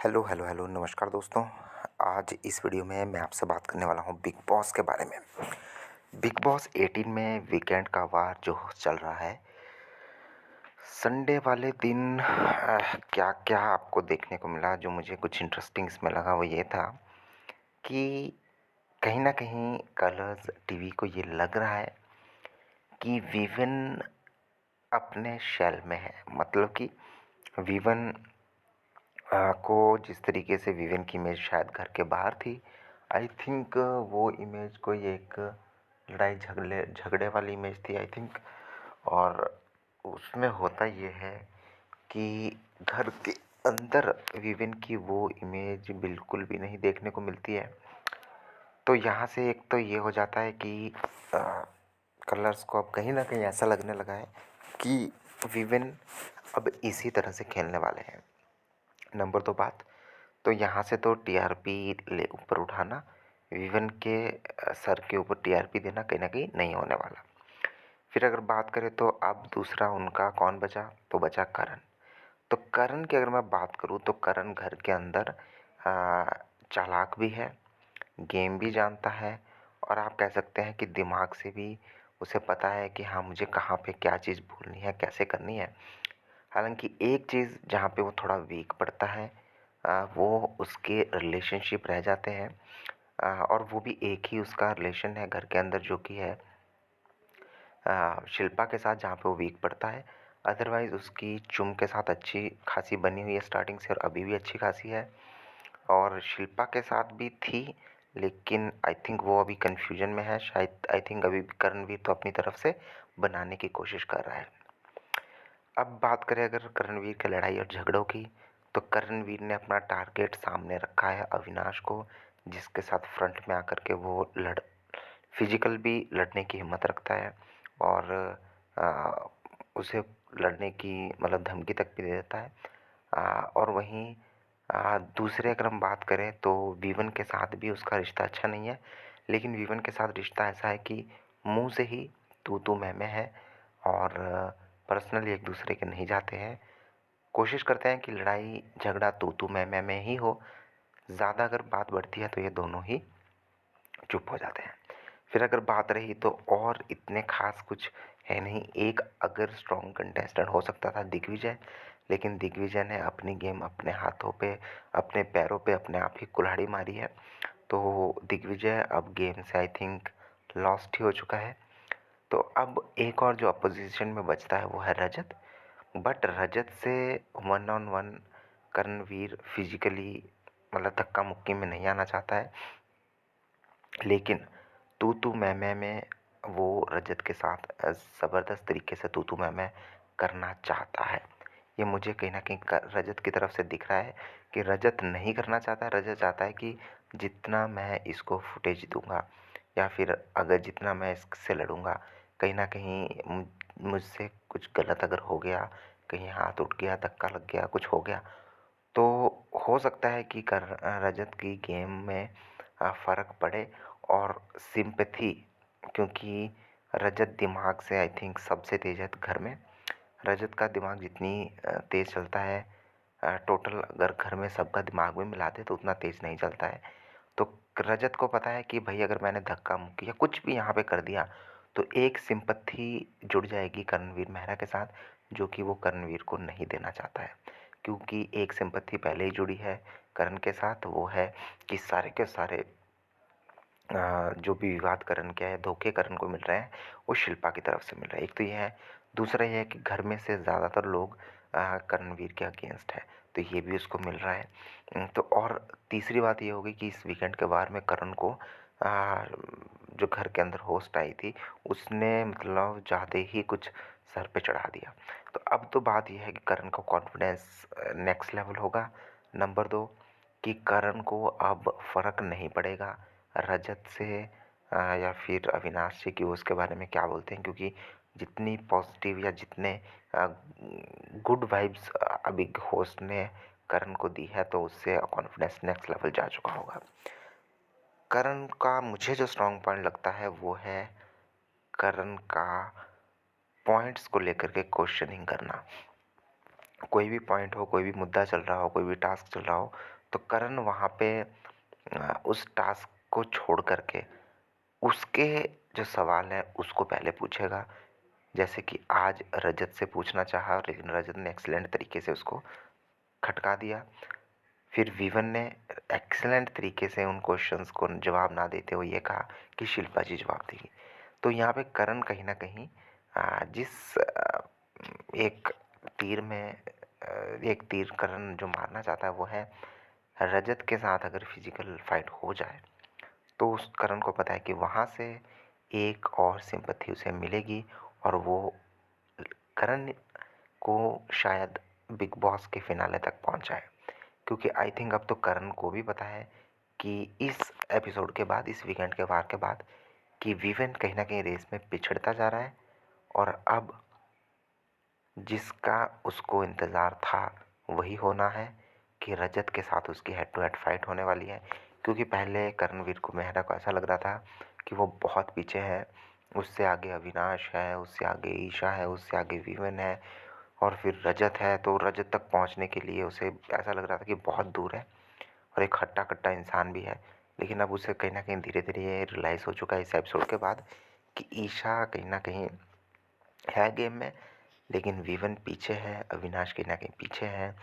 Hello, hello, hello, नमस्कार दोस्तों। आज इस वीडियो में मैं आपसे बात करने वाला हूँ बिग बॉस के बारे में। बिग बॉस 18 में वीकेंड का वार जो चल रहा है, संडे वाले दिन क्या-क्या आपको देखने को मिला जो मुझे कुछ इंटरेस्टिंग इसमें लगा वो ये था कि कहीं न कहीं कलर्स टीवी को ये लग रहा है कि विवन अपने शेल में है। मतलब कि विवन को जिस तरीके से विवेन की इमेज शायद घर के बाहर थी, आई थिंक वो इमेज कोई एक लड़ाई झगड़े झगड़े वाली इमेज थी आई थिंक। और उसमें होता ये है कि घर के अंदर विवेन की वो इमेज बिल्कुल भी नहीं देखने को मिलती है। तो यहाँ से एक तो ये हो जाता है कि कलर्स को अब कहीं न कहीं ऐसा लगने लगा है कि विवेन अब इसी तरह से खेलने वाले हैं। नंबर 2 बात, तो यहाँ से तो टीआरपी ले ऊपर उठाना, विवन के सर के ऊपर टीआरपी देना कहीं न कहीं नहीं होने वाला। फिर अगर बात करें तो अब दूसरा उनका कौन बचा? तो बचा करण। तो करण की अगर मैं बात करूँ तो करण घर के अंदर चालाक भी है, गेम भी जानता है और आप कह सकते हैं कि दिमाग से भी उसे पता है कि हाँ, मुझे कहाँ पे क्या चीज़ बोलनी है, कैसे करनी है। हालाँकि एक चीज़ जहाँ पे वो थोड़ा वीक पड़ता है वो उसके रिलेशनशिप रह जाते हैं। और वो भी एक ही उसका रिलेशन है घर के अंदर जो कि है शिल्पा के साथ, जहाँ पे वो वीक पड़ता है। अदरवाइज़ उसकी चुम के साथ अच्छी खासी बनी हुई है स्टार्टिंग से और अभी भी अच्छी खासी है। और शिल्पा के साथ भी थी, लेकिन आई थिंक वो अभी कन्फ्यूजन में है शायद। आई थिंक अभी करणवीर तो अपनी तरफ से बनाने की कोशिश कर रहा है। अब बात करें अगर करणवीर की लड़ाई और झगड़ों की, तो करणवीर ने अपना टारगेट सामने रखा है अविनाश को, जिसके साथ फ्रंट में आकर के वो फिजिकल भी लड़ने की हिम्मत रखता है और अ, उसे लड़ने की मतलब धमकी तक भी दे देता है। और वहीं दूसरे अगर हम बात करें तो वीवन के साथ भी उसका रिश्ता अच्छा नहीं है, लेकिन वीवन के साथ रिश्ता ऐसा है कि मुँह से ही तू-तू मैं-मैं है और पर्सनली एक दूसरे के नहीं जाते हैं। कोशिश करते हैं कि लड़ाई झगड़ा तू-तू मैं-मैं में ही हो, ज़्यादा अगर बात बढ़ती है तो ये दोनों ही चुप हो जाते हैं। फिर अगर बात रही तो और इतने ख़ास कुछ है नहीं। एक अगर स्ट्रॉन्ग कंटेस्टेंट हो सकता था दिग्विजय, लेकिन दिग्विजय ने अपनी गेम अपने हाथों पे, अपने पैरों पे अपने आप ही कुल्हाड़ी मारी है। तो दिग्विजय अब गेम से आई थिंक लॉस्ट ही हो चुका है। तो अब एक और जो अपोज़िशन में बचता है वो है रजत। बट रजत से one on one Karanveer physically मतलब धक्का-मुक्की में नहीं आना चाहता है। लेकिन तू-तू मैं-मैं में वो रजत के साथ ज़बरदस्त तरीके से तू-तू मैं-मैं करना चाहता है। ये मुझे कहीं न कहीं क रजत की तरफ से दिख रहा है कि रजत नहीं करना चाहता है, रजत चाहता है कि जितना मैं इसको फुटेज दूँगा या फिर अगर जितना मैं इससे लड़ूँगा, कहीं न कहीं मुझसे कुछ गलत अगर हो गया, कहीं हाथ उठ गया, धक्का लग गया, कुछ हो गया, तो हो सकता है कि रजत की गेम में फ़र्क पड़े और सिम्पैथी, क्योंकि रजत दिमाग से आई थिंक सबसे तेज़ है घर में। रजत का दिमाग जितनी तेज़ चलता है टोटल अगर घर में सबका दिमाग भी मिला दें तो उतना तेज़ नहीं चलता है। तो रजत को पता है कि भई अगर मैंने धक्का-मुक्की या कुछ भी यहाँ पे कर दिया, तो एक सिम्पैथी जुड़ जाएगी करणवीर मेहरा के साथ, जो कि वो करणवीर को नहीं देना चाहता है। क्योंकि एक सिम्पैथी पहले ही जुड़ी है करण के साथ, वो है कि सारे के सारे जो भी विवाद करण के है, धोखे करण को मिल रहे हैं, वो शिल्पा की तरफ से मिल रहे हैं। एक तो ये है, दूसरा ये है कि घर में से ज़्यादातर लोग करणवीर के अगेंस्ट है, तो ये भी उसको मिल रहा है। तो और तीसरी बात ये होगी कि इस वीकेंड के वार में करण को जो घर के अंदर होस्ट आई थी, उसने मतलब ज़्यादा ही कुछ सर पे चढ़ा दिया। तो अब तो बात ये है कि करण का कॉन्फिडेंस नेक्स्ट लेवल होगा। नंबर 2 कि करण को अब फ़र्क नहीं पड़ेगा रजत से या फिर अविनाश से कि वो उसके बारे में क्या बोलते हैं, क्योंकि जितनी पॉजिटिव या जितने गुड वाइब्स अभी होस्ट ने करण को दी है तो उससे कॉन्फिडेंस नेक्स्ट लेवल जा चुका होगा। करण का मुझे जो स्ट्रॉन्ग पॉइंट लगता है वो है करण का पॉइंट्स को लेकर के क्वेश्चनिंग करना। कोई भी पॉइंट हो, कोई भी मुद्दा चल रहा हो, कोई भी टास्क चल रहा हो, तो करण वहाँ पे उस टास्क को छोड़ कर के उसके जो सवाल हैं उसको पहले पूछेगा। जैसे कि आज रजत से पूछना चाहा, लेकिन रजत ने एक्सीलेंट तरीके से उसको खटका दिया। फिर वीवन ने एक्सीलेंट तरीके से उन क्वेश्चंस को जवाब ना देते हुए ये कहा कि शिल्पा जी जवाब देगी। तो यहाँ पे करण कहीं न कहीं जिस एक तीर में एक तीर करण जो मारना चाहता है वो है रजत के साथ अगर फिजिकल फाइट हो जाए तो उस करण को पता है कि वहाँ से एक और सिंपैथी उसे मिलेगी और वो करण को शायद बिग बॉस के फिनाले तक पहुँचाए। क्योंकि आई थिंक अब तो करण को भी पता है कि इस एपिसोड के बाद, इस वीकेंड के वार के बाद, कि वीवन कहीं न कहीं रेस में पिछड़ता जा रहा है और अब जिसका उसको इंतज़ार था वही होना है कि रजत के साथ उसकी हेड टू हेड फाइट होने वाली है। क्योंकि पहले करणवीर को मेहरा को ऐसा लग रहा था कि वो बहुत पीछे है, उससे आगे अविनाश है, उससे आगे ईशा है, उससे आगे वीवन है और फिर रजत है। तो रजत तक पहुंचने के लिए उसे ऐसा लग रहा था कि बहुत दूर है और एक हट्टा-कट्टा इंसान भी है। लेकिन अब उसे कहीं न कहीं धीरे-धीरे ये रियलाइज़ हो चुका है इस एपिसोड के बाद कि ईशा कहीं न कहीं है गेम में, लेकिन वीवन पीछे है, अविनाश कहीं न कहीं पीछे है,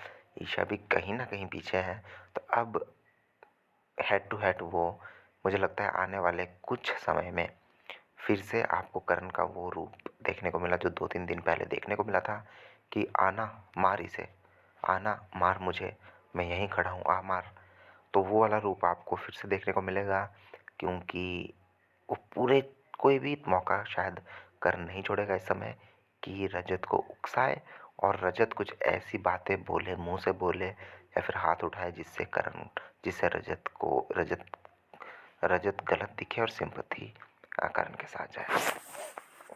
ईशा भी कहीं न कहीं पीछे है। तो अब हेड टू हेड वो मुझे लगता है आने वाले कुछ समय में फिर से आपको करण का वो रूप देखने को मिला जो 2-3 दिन पहले देखने को मिला था कि आना मार इसे, आना मार मुझे, मैं यहीं खड़ा हूँ, आ मार। तो वो वाला रूप आपको फिर से देखने को मिलेगा क्योंकि वो पूरे कोई भी मौका शायद करण नहीं छोड़ेगा इस समय कि रजत को उकसाए और रजत कुछ ऐसी बातें बोले, मुँह से बोले या फिर हाथ उठाए जिससे रजत गलत दिखे और सिंपैथी करण के साथ जाए।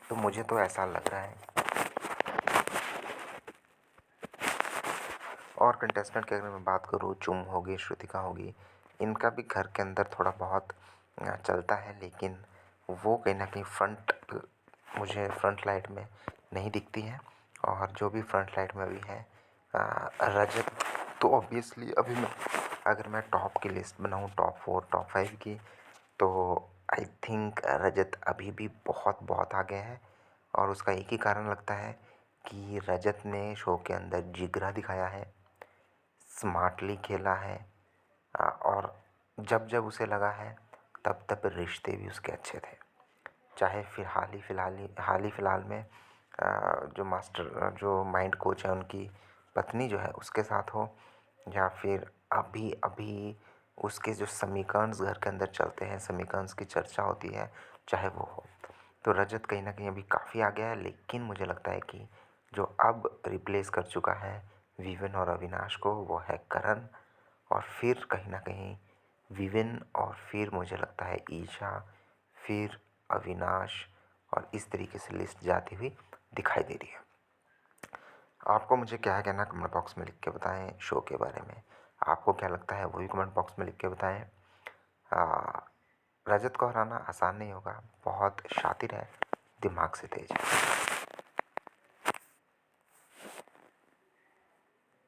तो मुझे तो ऐसा लग रहा है। और कंटेस्टेंट की अगर मैं बात करूँ, चुम होगी, श्रुतिका होगी, इनका भी घर के अंदर थोड़ा बहुत चलता है, लेकिन वो कहीं न कहीं मुझे फ्रंट लाइट में नहीं दिखती हैं। और जो भी फ्रंट लाइट में अभी है रजत, तो ऑब्वियसली अभी अगर मैं टॉप की लिस्ट बनाऊँ, टॉप 4, टॉप 5 की, तो आई थिंक रजत अभी भी बहुत बहुत आगे है। और उसका एक ही कारण लगता है कि रजत ने शो के अंदर जिगरा दिखाया है, स्मार्टली खेला है और जब उसे लगा है तब रिश्ते भी उसके अच्छे थे। चाहे फिर हाल ही फिलहाल में जो माइंड कोच है उनकी पत्नी जो है उसके साथ हो, या फिर अभी अभी उसके जो समीकरण घर के अंदर चलते हैं, समीकरण की चर्चा होती है, चाहे वो हो। तो रजत कहीं न कहीं अभी काफ़ी आगे है, लेकिन मुझे लगता है कि जो अब रिप्लेस कर चुका है वीवन और अविनाश को वो है करण। और फिर कहीं न कहीं वीवन और फिर मुझे लगता है ईशा, फिर अविनाश, और इस तरीके से लिस्ट जाती हुई दिखाई दे रही है। आपको मुझे क्या कहना है कमेंट बॉक्स में लिख के बताएं शो के बारे में। आपको क्या लगता है वो भी कमेंट बॉक्स में लिख के बताएं। रजत को हराना आसान नहीं होगा, बहुत शातिर है, दिमाग से तेज है।